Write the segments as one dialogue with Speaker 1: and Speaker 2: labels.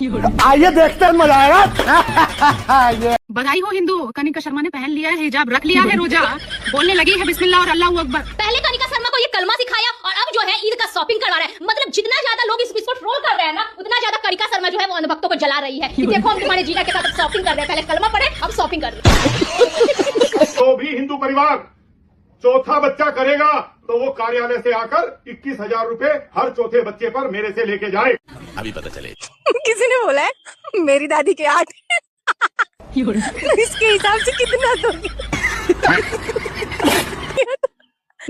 Speaker 1: आइए देखते हैं, मजा आएगा।
Speaker 2: बधाई हो हिंदू, कनिका शर्मा ने पहन लिया है हिजाब, रख लिया है रोजा, बोलने लगी है बिस्मिल्लाह और अल्लाहू अकबर।
Speaker 3: पहले कनिका शर्मा को ये कलमा सिखाया और अब जो है ईद का शॉपिंग करवा रहा है। मतलब जितना ज्यादा लोग इसको ट्रोल कर रहे हैं ना, उतना ज्यादा कनिका शर्मा जो है वो अंधभक्तों को जला रही है कि देखो हम तुम्हारे जीजा के साथ शॉपिंग कर रहे हैं, पहले कलमा पढ़े अब शॉपिंग कर रहे हैं।
Speaker 4: तो भी हिंदू परिवार चौथा बच्चा करेगा तो वो कार्यालय से आकर 21,000 रुपए हर चौथे बच्चे पर मेरे से लेके जाए।
Speaker 5: अभी पता चले।
Speaker 6: किसी ने बोला है मेरी दादी के 8 इसके हिसाब से कितना दोगे?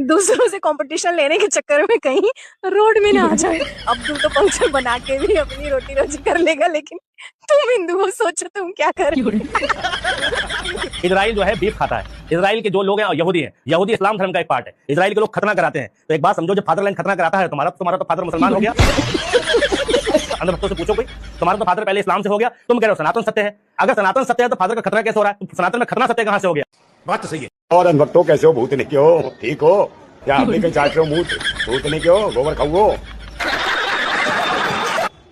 Speaker 6: दूसरों से कंपटीशन लेने के चक्कर में कहीं रोड में ना आ जाए। अब्दुल तो पंक्चर बना के भी अपनी रोटी रोजी कर लेगा, लेकिन तुम हिंदू हो, सोचो तुम क्या कर।
Speaker 7: इजराइल जो है बीफ खाता है। इजराइल के जो लोग हैं यहूदी हैं, यहूदी इस्लाम धर्म का एक पार्ट है। इजराइल के लोग खतना कराते हैं, तो एक बात समझो, जब फादरलैंड खतना कराता है तुम्हारा तो फादर मुसलमान हो गया। अंदर भक्तों से पूछो कोई, तुम्हारा तो फादर पहले इस्लाम से हो गया, तुम कह रहे हो सनातन सत्य है। अगर सनातन सत्य है तो फादर का खतना कैसे हो रहा है? सनातन में खतना सत्य कहां से हो गया?
Speaker 5: बात तो सही है।
Speaker 4: और अनभक्तों कैसे हो, भूत नहीं क्यों, ठीक हो क्या? आप भी चाहते हो भूत नहीं क्यों, गोबर खाओ।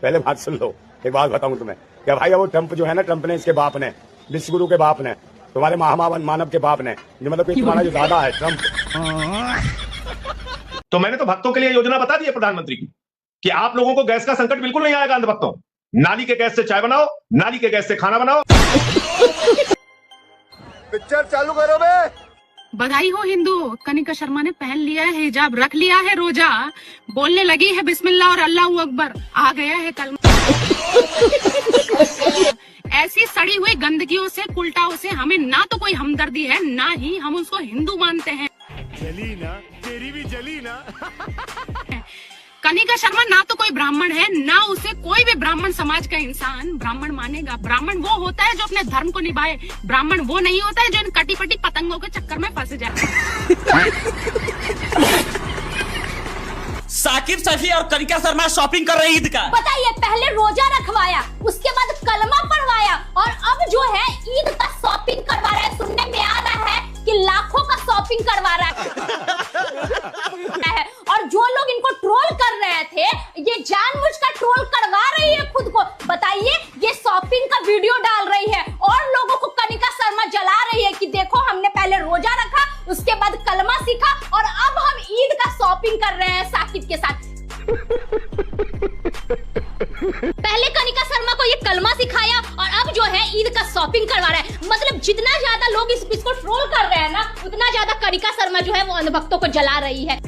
Speaker 4: पहले बात सुन लो, एक बात बताऊं तुम्हें, क्या भाई वो ट्रंप जो है ना, ट्रंप ने, इसके बाप ने, विश्व गुरु के बाप ने, तुम्हारे महामावन मानव के बाप ने, जो मतलब तुम्हारा जो दादा है ट्रंप।
Speaker 8: तो मैंने तो भक्तों के लिए योजना बता दी है प्रधानमंत्री की कि आप लोगों को गैस का संकट बिल्कुल नहीं आएगा। अंधभक्तों, नाली के गैस से चाय बनाओ, नाली के गैस से खाना बनाओ।
Speaker 4: पिक्चर चालू करो बे।
Speaker 2: बधाई हो हिंदू, कनिका शर्मा ने पहन लिया है हिजाब, रख लिया है रोजा, बोलने लगी है बिस्मिल्लाह और अल्लाहू अकबर, आ गया है कलमा। ऐसी सड़ी हुई गंदगियों से, उल्टाओं से हमें ना तो कोई हमदर्दी है, ना ही हम उसको हिंदू मानते हैं।
Speaker 5: जली ना, तेरी भी जली ना।
Speaker 2: कनिका शर्मा ना तो कोई ब्राह्मण है, ना उसे कोई भी ब्राह्मण समाज का इंसान ब्राह्मण मानेगा। ब्राह्मण वो होता है जो अपने धर्म को निभाए, ब्राह्मण वो नहीं होता है जो इन कटी पटी पतंगों के चक्कर में फंस जाए।
Speaker 9: साकिब सैफी और कनिका शर्मा शॉपिंग कर रही ईद का।
Speaker 3: बताइए, पहले रोजा रखवाया, उसके बाद कलमा पढ़वाया और अब जो है ईद का शॉपिंग करवा रहा है। सुनने में आ रहा है कि लाखों का शॉपिंग करवा रहा है। और जो लोग इनको ट्रोल कर रहे थे, ये जानबूझकर ट्रोल करवा रही है खुद को। बताइए, ये शॉपिंग का वीडियो डाल रही है और लोगों को कनिका शर्मा जला रही है कि देखो हमने पहले रोजा रखा, उसके बाद कलमा सीखा और अब हम ईद का शॉपिंग कर रहे हैं साकिब के साथ। पहले कनिका शर्मा को ये कलमा सिखाया और अब जो है ईद का शॉपिंग करवा रहा है। मतलब जितना ज्यादा लोग इसको ट्रोल कर रहे हैं ना, उतना ज्यादा कनिका शर्मा जो है वो अंधभक्तों को जला रही है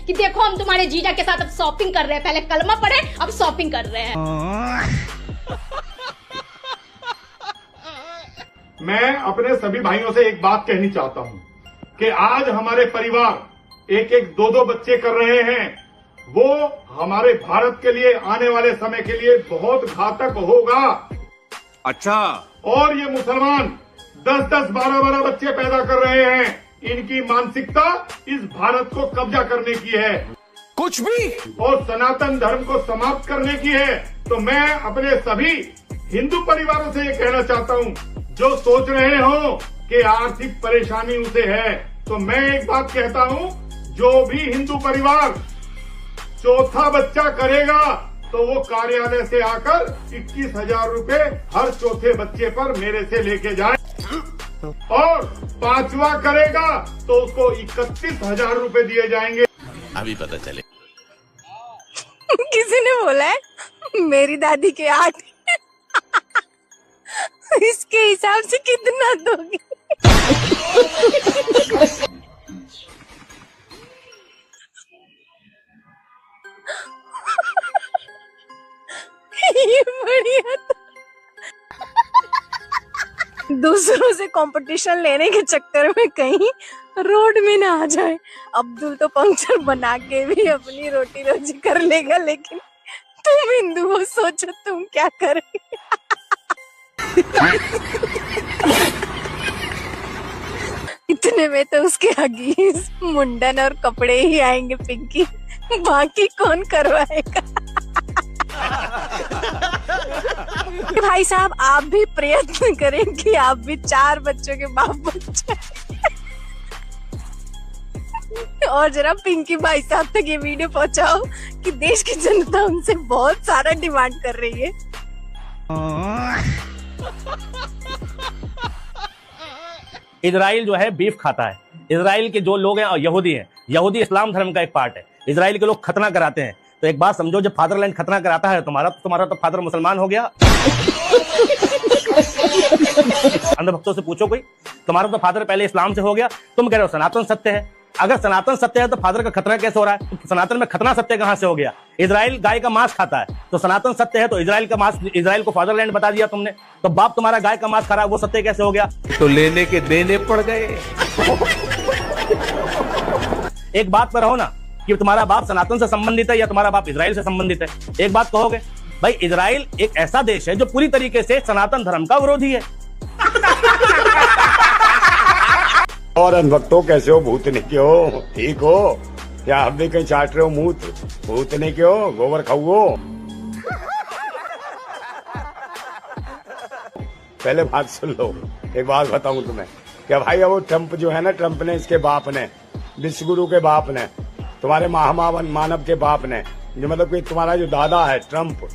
Speaker 3: कि देखो हम तुम्हारे जीजा के साथ अब शॉपिंग कर रहे हैं, पहले कलमा पढ़े अब शॉपिंग कर रहे हैं।
Speaker 4: मैं अपने सभी भाइयों से एक बात कहनी चाहता हूं कि आज हमारे परिवार एक एक दो दो बच्चे कर रहे हैं, वो हमारे भारत के लिए आने वाले समय के लिए बहुत घातक होगा।
Speaker 5: अच्छा।
Speaker 4: और ये मुसलमान 10-10, 12-12 बच्चे पैदा कर रहे हैं। इनकी मानसिकता इस भारत को कब्जा करने की है,
Speaker 5: कुछ भी,
Speaker 4: और सनातन धर्म को समाप्त करने की है। तो मैं अपने सभी हिंदू परिवारों से ये कहना चाहता हूँ, जो सोच रहे हो कि आर्थिक परेशानी उसे है, तो मैं एक बात कहता हूँ, जो भी हिंदू परिवार चौथा बच्चा करेगा तो वो कार्यालय से आकर 21,000 रुपए हर चौथे बच्चे पर मेरे से लेके जाए, और पांचवा करेगा तो उसको 31,000 रुपए दिए जाएंगे।
Speaker 5: अभी पता चले।
Speaker 6: किसी ने बोला है मेरी दादी के 8 इसके हिसाब से कितना दोगे? ये बढ़िया था। दूसरों से कंपटीशन लेने के चक्कर में कहीं रोड में ना आ जाए। अब्दुल तो पंक्चर बना के भी अपनी रोटी रोजी कर लेगा, लेकिन तुम हिंदू हो, सोचो तुम क्या कर। इतने में तो उसके हगीज, मुंडन और कपड़े ही आएंगे पिंकी, बाकी कौन करवाएगा? भाई साहब, आप भी प्रयत्न करें कि आप भी 4 बच्चों के बाप बच्चे। और जरा पिंकी भाई साहब तक ये वीडियो पहुंचाओ कि देश की जनता उनसे बहुत सारा डिमांड कर रही है।
Speaker 7: इजराइल जो है बीफ खाता है। इजराइल के जो लोग हैं यहूदी हैं, यहूदी इस्लाम धर्म का एक पार्ट है। इजराइल के लोग खतना कराते हैं। तो एक बात समझो, जब फादरलैंड खतना कराता है तुम्हारा तो फादर मुसलमान हो गया। अंधभक्तों से पूछो कोई, तुम्हारा तो फादर पहले इस्लाम से हो गया। तुम कह रहे हो सनातन सत्य है। अगर सनातन सत्य है तो फादर का खतना कैसे हो रहा है? तो सनातन में खतना सत्य कहां से हो गया? इजराइल गाय का मांस खाता है, तो सनातन सत्य है। तो इजराइल का मांस, इजराइल को फादरलैंड बता दिया तुमने, तो बाप तुम्हारा गाय का मांस खा रहा है, वो सत्य कैसे हो गया?
Speaker 5: तो लेने के देने पड़ गए।
Speaker 7: एक बात पर रहो ना कि तुम्हारा बाप सनातन से संबंधित है या तुम्हारा बाप इजराइल से संबंधित है। एक बात कहोगे भाई, इजराइल एक ऐसा देश है जो पूरी तरीके से सनातन धर्म का विरोधी है।
Speaker 1: और अनभक्तों कैसे हो? भूतने क्यों? ठीक हो? क्या हम भी कहीं चाट रहे हो मूत्र? भूतने क्यों? गोबर खाओ। पहले बात सुन लो, एक बात बताऊं तुम्हें क्या भाई, वो ट्रंप जो है ना, ट्रंप ने, इसके बाप ने, विश्वगुरु के बाप ने, तुम्हारे महामावन मानव के बाप ने, जो मतलब कि तुम्हारा जो दादा है ट्रंप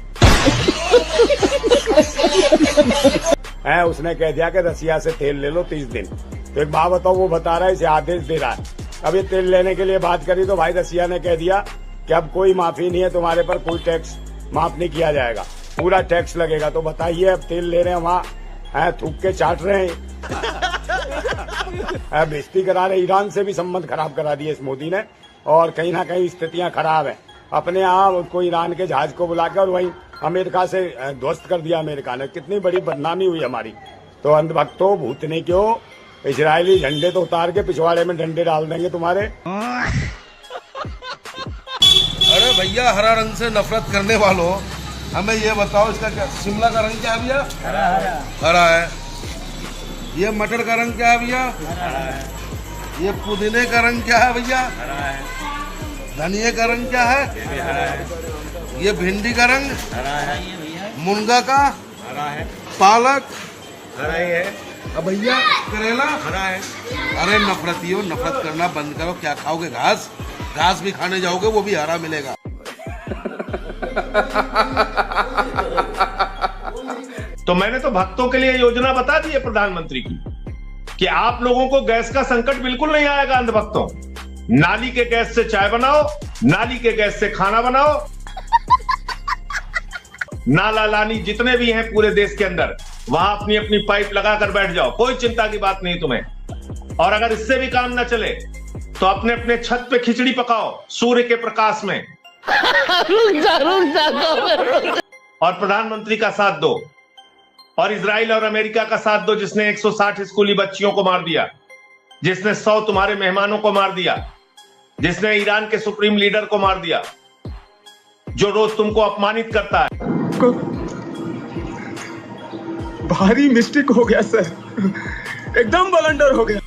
Speaker 1: है, उसने कह दिया कि रसिया से तेल ले लो 30 दिन। तो एक बात बताओ, वो बता रहा है, इसे आदेश दे रहा है। अब ये तेल लेने के लिए बात करी तो भाई रसिया ने कह दिया कि अब कोई माफी नहीं है, तुम्हारे पर कोई टैक्स माफ नहीं किया जाएगा, पूरा टैक्स लगेगा। तो बताइए, अब तेल ले रहे हैं वहाँ, थूक के चाट रहे हैं, बेइज्जती करा रहे। ईरान से भी संबंध खराब करा दिए इस मोदी ने, और कहीं ना कहीं स्थितियां खराब है। अपने आप उसको ईरान के जहाज को बुलाकर और वहीं अमेरिका से ध्वस्त कर दिया अमेरिका ने। कितनी बड़ी बदनामी हुई हमारी। तो अंधभक्तों, भूतने क्यों? इजरायली झंडे तो उतार के पिछवाड़े में डंडे डाल देंगे तुम्हारे।
Speaker 10: अरे भैया, हरा रंग से नफरत करने वालों, हमें ये बताओ, इसका क्या, शिमला का रंग क्या है भैया? हरा है। ये मटर का रंग क्या है भैया? ये पुदीने का रंग क्या है भैया? धनिया का रंग क्या है? ये भिंडी का रंग? मुनगा का? पालक?
Speaker 5: हरा ही है।
Speaker 10: अब भैया करेला? हरा है। अरे नफरतियों, नफरत करना बंद करो। क्या खाओगे? घास? घास भी खाने जाओगे, वो भी हरा मिलेगा।
Speaker 8: तो मैंने तो भक्तों के लिए योजना बता दी है प्रधानमंत्री की, कि आप लोगों को गैस का संकट बिल्कुल नहीं आएगा। अंधभक्तों, नाली के गैस से चाय बनाओ, नाली के गैस से खाना बनाओ। नाला लानी जितने भी हैं पूरे देश के अंदर, वहां अपनी अपनी पाइप लगाकर बैठ जाओ, कोई चिंता की बात नहीं तुम्हें। और अगर इससे भी काम न चले तो अपने अपने छत पे खिचड़ी पकाओ सूर्य के प्रकाश में। और प्रधानमंत्री का साथ दो, और इजराइल और अमेरिका का साथ दो, जिसने 160 स्कूली बच्चियों को मार दिया, जिसने 100 तुम्हारे मेहमानों को मार दिया, जिसने ईरान के सुप्रीम लीडर को मार दिया, जो रोज तुमको अपमानित करता है।
Speaker 11: भारी मिस्टेक हो गया सर, एकदम ब्लंडर हो गया।